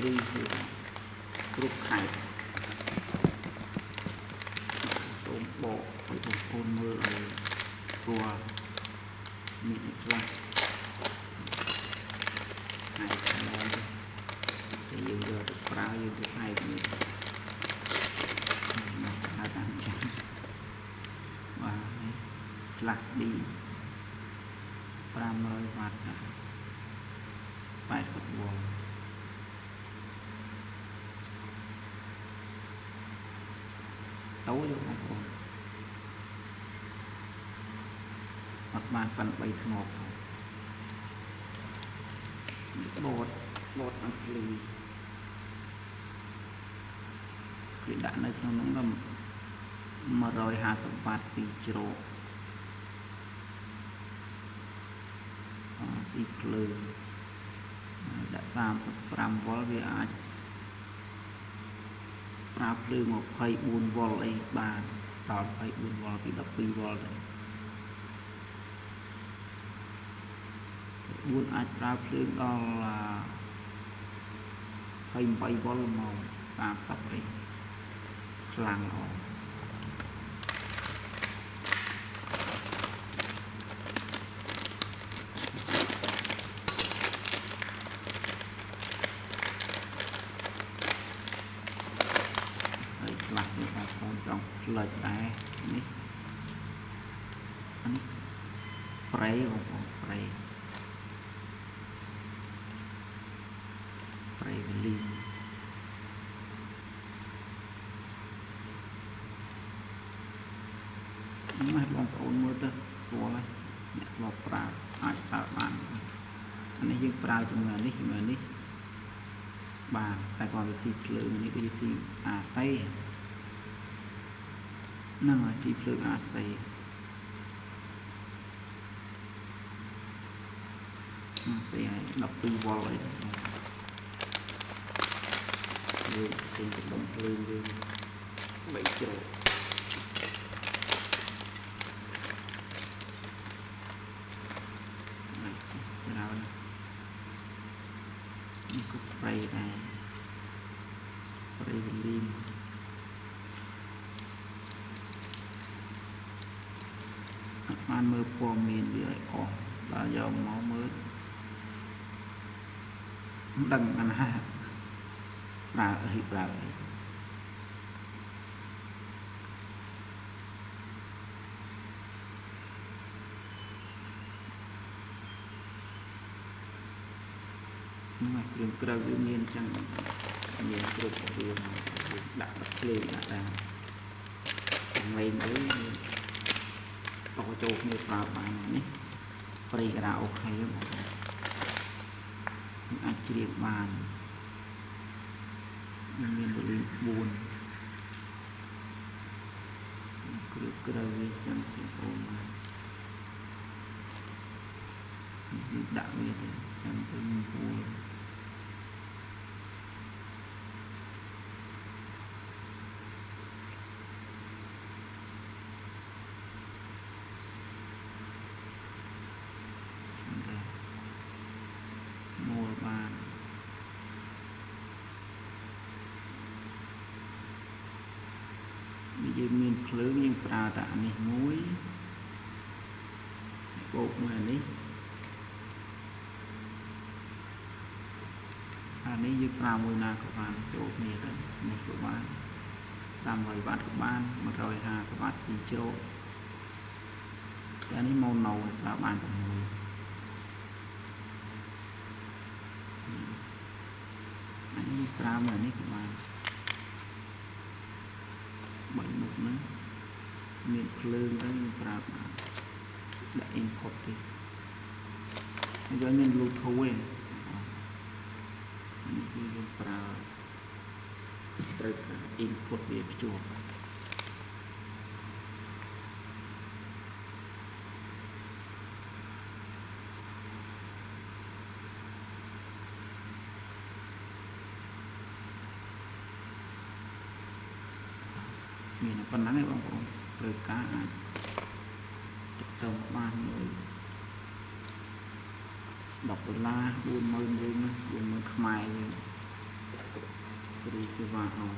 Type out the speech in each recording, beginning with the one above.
រីសគ្រប់ខែសូមបកឲ្យបងប្អូនមើលឲ្យព្រោះមានខ្លះហើយខ្ញុំតែយើងយកទៅប្រើយើងទៅហែកនេះមកហៅតាមចឹងបាទនេះខ្លះឌី500 វ៉ាត់80 វ៉ុលតូចទេបងប្អូនអត់បានប៉ុន3ធ្នប់បូតអង្ឃ្លីគឺដាក់នៅក្នុងនោះ150 វ៉ាត់2ជ្រោកស៊ីភ្លើងដាក់35 វ៉ុលវាអាចប្រើភ្លើង24 វ៉ុលអីបានដល់24 វ៉ុលពី12 វ៉ុលទៅ4អាចប្រើភ្លើងដល់28 វ៉ុលមក30អីខ្លាំងល្អខ្លះនេះបងប្អូនចង់ផ្លេចដែរនេះអានេះប្រេបងប្អូនប្រេវលីមកបងប្អូនមើលទៅស្គាល់ហើយអ្នកធ្លាប់ប្រើអាចប្រើបានអានេះយើងប្រើជាមួយនេះបានតែគាត់វាស៊ីភ្លើងនេះវាស៊ីអាសេហ្នឹងហើយស៊ីភ្លើងអាសេហើយ12 វ៉ុលអីយើងចេញទៅបំភ្លើងយើង3ជ្រោកច្រើននេះក៏ប្រេដែរប្រេវលីងអត់បានមើលព័ត៌មានវាឲ្យអស់ដល់យកមកមើលមិនដឹងអាណាប្រើអីប្រើអីមកគ្រឿងក្រៅវាមានចឹងមានគ្រប់រឿងដាក់ភ្លើងដាក់តាមលេងអីតចូលគ្នាប្រើបាននេះប្រេការ៉ាអូខេបងអាចជ្រាបបានមានវ៉ូលីម4គ្រឿងក្រៅវាចឹងបងប្អូនដាក់វាទៅចឹងទៅពូលមួលបានយើងមានភ្លើងយើងប្រើតែអានេះមួយបូកមួយអានេះយើងប្រើមួយណាក៏បានចូលគ្នាទៅនេះក៏បាន500 វ៉ាត់ក៏បាន150 វ៉ាត់ពីជ្រោកតែនេះម៉ូណូប្រើបានតែមួយអានេះប្រើមួយនេះក៏បាន3មុខហ្នឹងមានភ្លើងទៅប្រើបានដាក់ input ទេហើយមាន Bluetooth ឯងនេះគឺយើងប្រើត្រូវការ input វាភ្ជាប់មានប៉ុណ្ណឹងឯងបងប្អូនត្រូវការអាចទៅបានមួយ$10 $40,000 វិញ$40,000 ខ្មែរយើង គ្រូសេវាអរ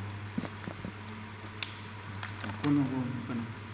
គុណបងប្អូន